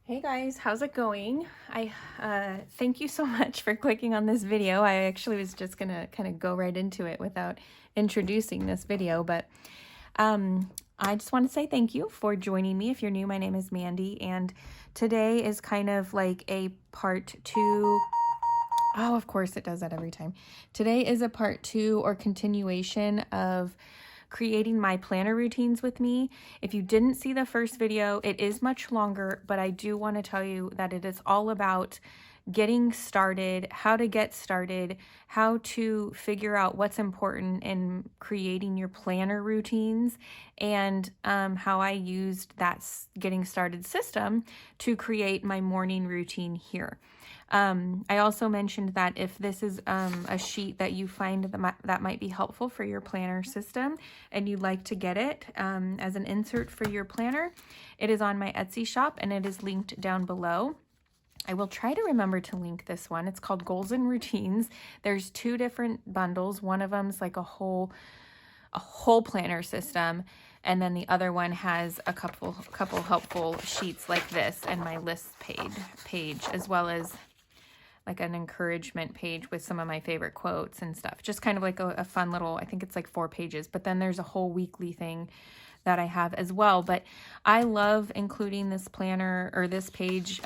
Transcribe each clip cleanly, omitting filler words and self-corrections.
Hey guys, how's it going? I thank you so much for clicking on this video. I actually was just gonna kind of go right into it without introducing this video, but I just want to say thank you for joining me. If you're new, my name is Mandy, and today is kind of like a part two. Oh, of course it does that every time. Today is a part two or continuation of creating my planner routines with me. If you didn't see the first video, it is much longer, but I do want to tell you that it is all about getting started, how to get started, how to figure out what's important in creating your planner routines, and how I used that getting started system to create my morning routine here. I also mentioned that if this is a sheet that you find that might be helpful for your planner system and you'd like to get it as an insert for your planner, it is on my Etsy shop and it is linked down below. I will try to remember to link this one. It's called Goals and Routines. There's two different bundles. One of them's like a whole planner system, and then the other one has a couple helpful sheets like this and my list page as well as like an encouragement page with some of my favorite quotes and stuff. Just kind of like a fun little, I think it's like 4 pages, but then there's a whole weekly thing that I have as well. But I love including this planner or this page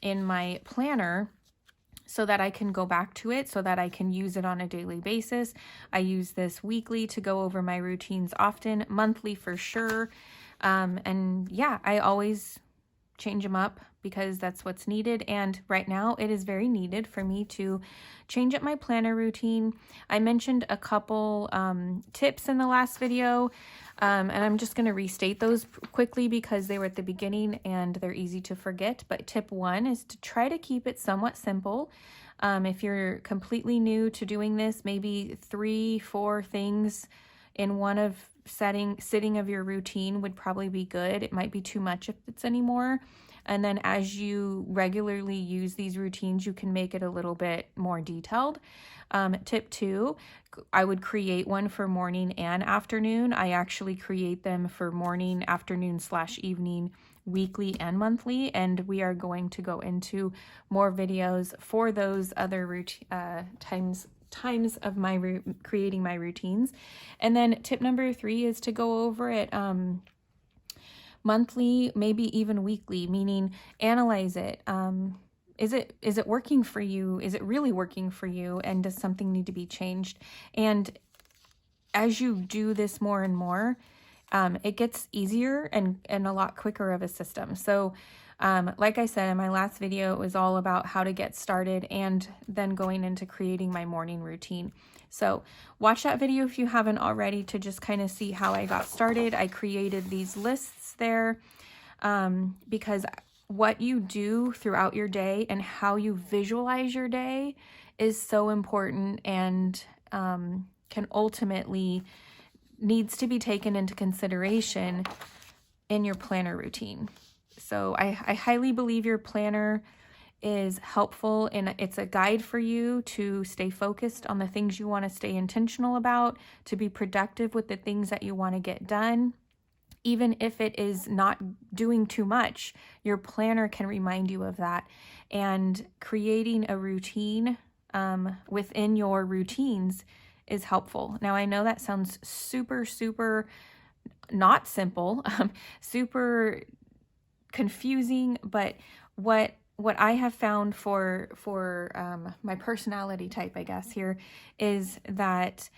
in my planner so that I can go back to it, so that I can use it on a daily basis. I use this weekly to go over my routines often, monthly for sure. And yeah, I always change them up because that's what's needed. And right now it is very needed for me to change up my planner routine. I mentioned a couple tips in the last video, and I'm just going to restate those quickly because they were at the beginning and they're easy to forget. But tip 1 is to try to keep it somewhat simple. If you're completely new to doing this, maybe 3-4 things in one of sitting of your routine would probably be good. It might be too much if it's anymore. And then as you regularly use these routines, you can make it a little bit more detailed. Tip 2, I would create one for morning and afternoon. I actually create them for morning, afternoon / evening, weekly and monthly. And we are going to go into more videos for those other times of my creating my routines. And then tip number 3 is to go over it monthly, maybe even weekly, meaning analyze it. Is it working for you? Is it really working for you? And does something need to be changed? And as you do this more and more, it gets easier and a lot quicker of a system. So like I said in my last video, it was all about how to get started and then going into creating my morning routine. So watch that video if you haven't already to just kind of see how I got started. I created these lists there because what you do throughout your day and how you visualize your day is so important and can ultimately needs to be taken into consideration in your planner routine. So I highly believe your planner is helpful, and it's a guide for you to stay focused on the things you want to stay intentional about, to be productive with the things that you want to get done. Even if it is not doing too much, your planner can remind you of that. And creating a routine within your routines is helpful. Now, I know that sounds super not simple, super confusing, but what I have found for my personality type, I guess, here is that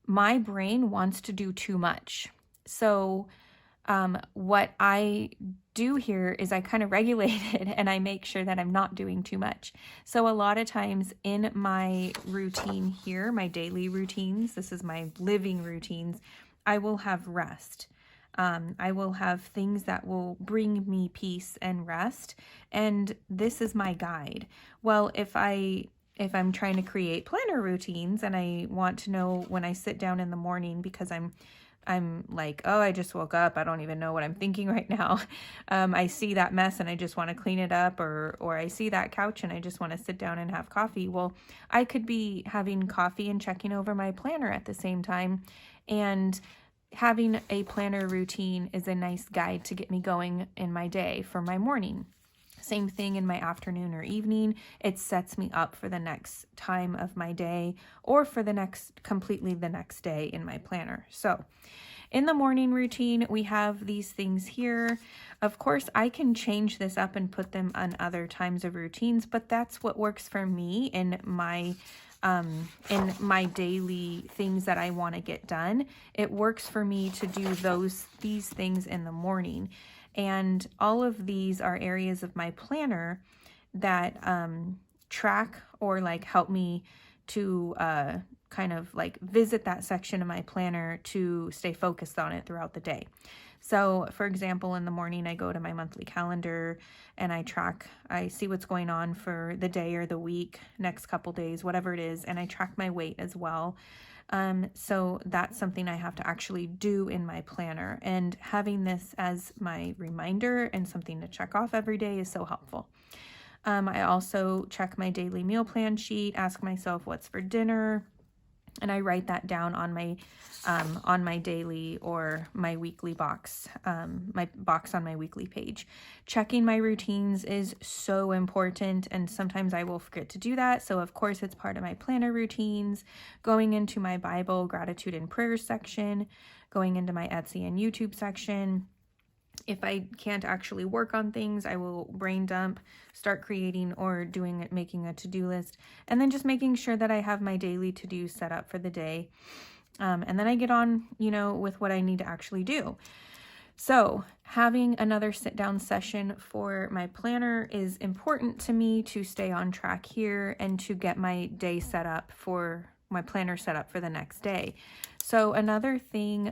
my brain wants to do too much. So what I do here is I kind of regulate it and I make sure that I'm not doing too much. So a lot of times in my routine here, my daily routines, this is my living routines, I will have rest. I will have things that will bring me peace and rest. And this is my guide. Well, if I'm trying to create planner routines and I want to know when I sit down in the morning because I'm like, oh, I just woke up, I don't even know what I'm thinking right now. I see that mess and I just want to clean it up, or I see that couch and I just want to sit down and have coffee. Well, I could be having coffee and checking over my planner at the same time. And having a planner routine is a nice guide to get me going in my day for my morning. Same thing in my afternoon or evening. It sets me up for the next time of my day or for completely the next day in my planner. So in the morning routine, we have these things here. Of course, I can change this up and put them on other times of routines, but that's what works for me in my daily things that I want to get done. It works for me to do these things in the morning. And all of these are areas of my planner that track or like help me to kind of like visit that section of my planner to stay focused on it throughout the day. So for example, in the morning, I go to my monthly calendar and I see what's going on for the day or the week, next couple days, whatever it is. And I track my weight as well. So that's something I have to actually do in my planner, and having this as my reminder and something to check off every day is so helpful. I also check my daily meal plan sheet, ask myself what's for dinner, and I write that down on my daily or my weekly box, my box on my weekly page. Checking my routines is so important, and sometimes I will forget to do that. So of course it's part of my planner routines, going into my Bible, gratitude and prayer section, going into my Etsy and YouTube section. If I can't actually work on things, I will brain dump, start creating or making a to-do list, and then just making sure that I have my daily to-do set up for the day. And then I get on, with what I need to actually do. So having another sit-down session for my planner is important to me to stay on track here and to get my day set up for my planner set up for the next day. So another thing,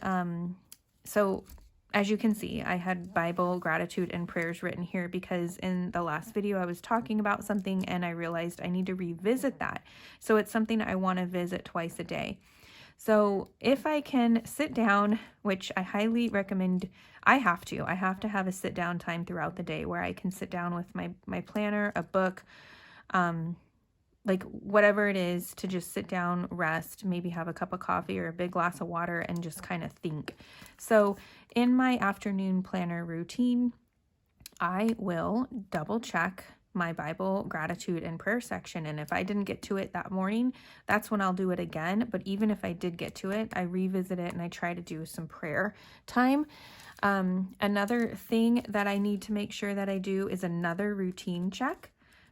as you can see, I had Bible, gratitude, and prayers written here because in the last video I was talking about something and I realized I need to revisit that. So it's something I want to visit twice a day. So if I can sit down, which I highly recommend, I have to have a sit down time throughout the day where I can sit down with my planner, a book, like whatever it is, to just sit down, rest, maybe have a cup of coffee or a big glass of water and just kind of think. So in my afternoon planner routine, I will double check my Bible, gratitude, and prayer section. And if I didn't get to it that morning, that's when I'll do it again. But even if I did get to it, I revisit it and I try to do some prayer time. Another thing that I need to make sure that I do is another routine check.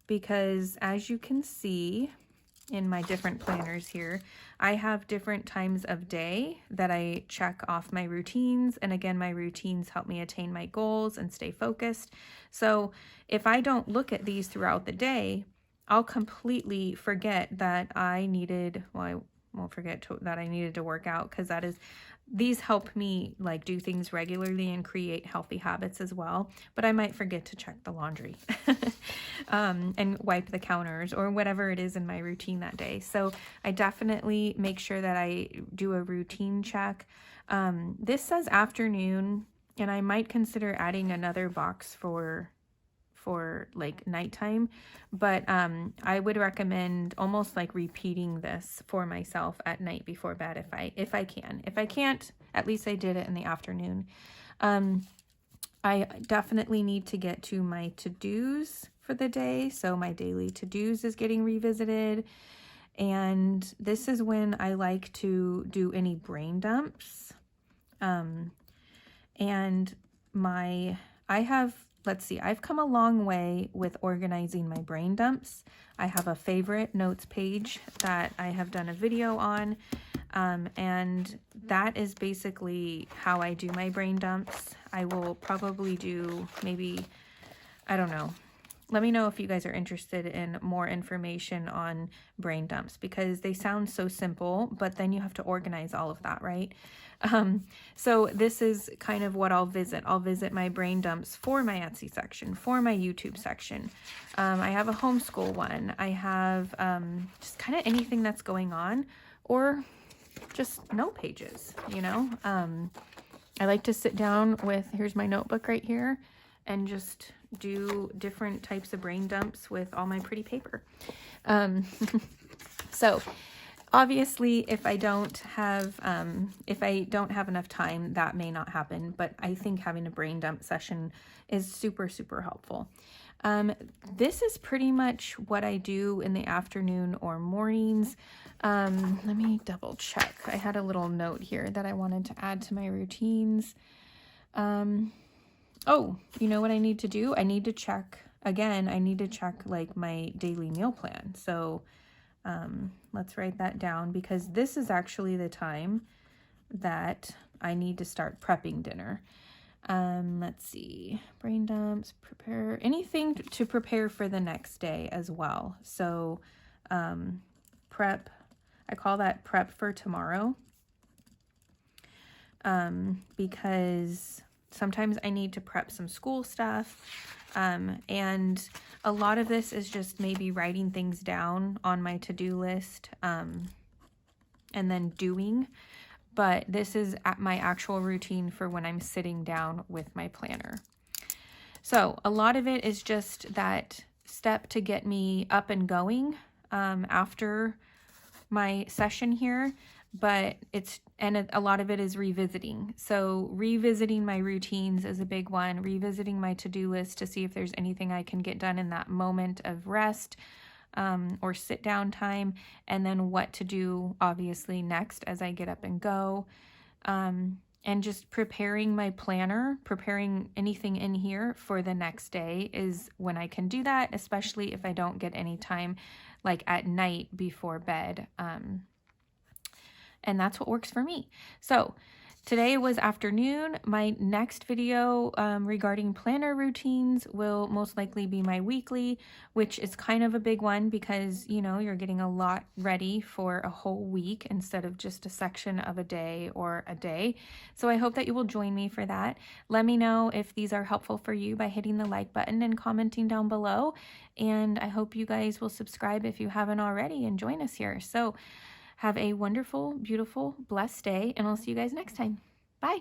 Because as you can see in my different planners here, I have different times of day that I check off my routines. And again, my routines help me attain my goals and stay focused. So if I don't look at these throughout the day, I'll completely forget that I needed, I won't forget that I needed to work out, because these help me like do things regularly and create healthy habits as well. But I might forget to check the laundry and wipe the counters or whatever it is in my routine that day. So I definitely make sure that I do a routine check. This says afternoon, and I might consider adding another box for like nighttime, but I would recommend almost like repeating this for myself at night before bed if I can. If I can't, at least I did it in the afternoon. I definitely need to get to my to-dos for the day, so my daily to-dos is getting revisited, and this is when I like to do any brain dumps. Let's see, I've come a long way with organizing my brain dumps. I have a favorite notes page that I have done a video on, and that is basically how I do my brain dumps. I will probably do maybe, I don't know. Let me know if you guys are interested in more information on brain dumps, because they sound so simple, but then you have to organize all of that, right? So this is kind of what I'll visit. I'll visit my brain dumps for my Etsy section, for my YouTube section. I have a homeschool one. I have just kind of anything that's going on, or just note pages, I like to sit down with, here's my notebook right here, and just do different types of brain dumps with all my pretty paper. So obviously if I don't have enough time, that may not happen, but I think having a brain dump session is super, super helpful. This is pretty much what I do in the afternoon or mornings. Let me double check. I had a little note here that I wanted to add to my routines. Oh, you know what I need to do? I need to check, again, I need to check like my daily meal plan. So let's write that down, because this is actually the time that I need to start prepping dinner. Let's see, brain dumps, prepare, anything to prepare for the next day as well. So prep, I call that prep for tomorrow, because sometimes I need to prep some school stuff. And a lot of this is just maybe writing things down on my to-do list, and then doing. But this is my actual routine for when I'm sitting down with my planner. So a lot of it is just that step to get me up and going after my session here, but a lot of it is revisiting. So revisiting my routines is a big one, revisiting my to-do list to see if there's anything I can get done in that moment of rest, or sit down time, and then what to do obviously next as I get up and go, and just preparing my planner, preparing anything in here for the next day is when I can do that, especially if I don't get any time like at night before bed, and that's what works for me. So today was afternoon. My next video regarding planner routines will most likely be my weekly, which is kind of a big one because, you know, you're getting a lot ready for a whole week instead of just a section of a day or a day. So I hope that you will join me for that. Let me know if these are helpful for you by hitting the like button and commenting down below. And I hope you guys will subscribe if you haven't already and join us here. So have a wonderful, beautiful, blessed day, and I'll see you guys next time. Bye.